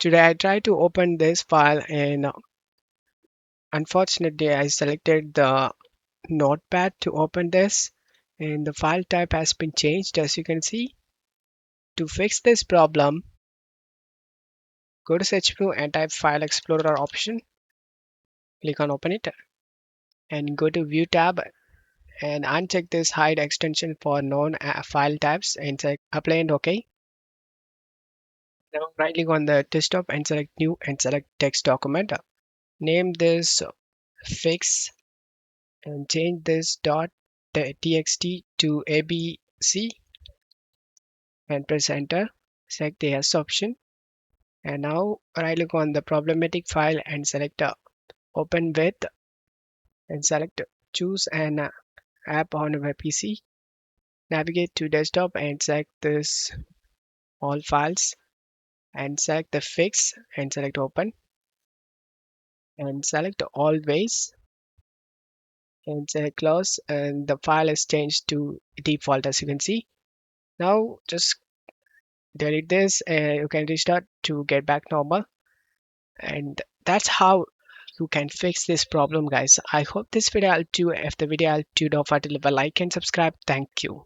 Today I tried to open this file and unfortunately I selected the notepad to open this and the file type has been changed as you can see. To fix this problem, go to search menu and type file explorer option, click on open it and go to view tab and uncheck this hide extension for known file types and select apply and OK. Now right click on the desktop and select new and select text document. Name this fix and change this txt to abc and press enter. Select the yes option and now right click on the problematic file and select open with and select choose an app on web PC. Navigate to desktop and select this all files and select the fix and select open and select always and select close and the file is changed to default as you can see. Now just delete this and you can restart to get back normal, and that's how you can fix this problem guys. I hope this video helped you. If the video helped you, don't forget to leave a like and subscribe. Thank you.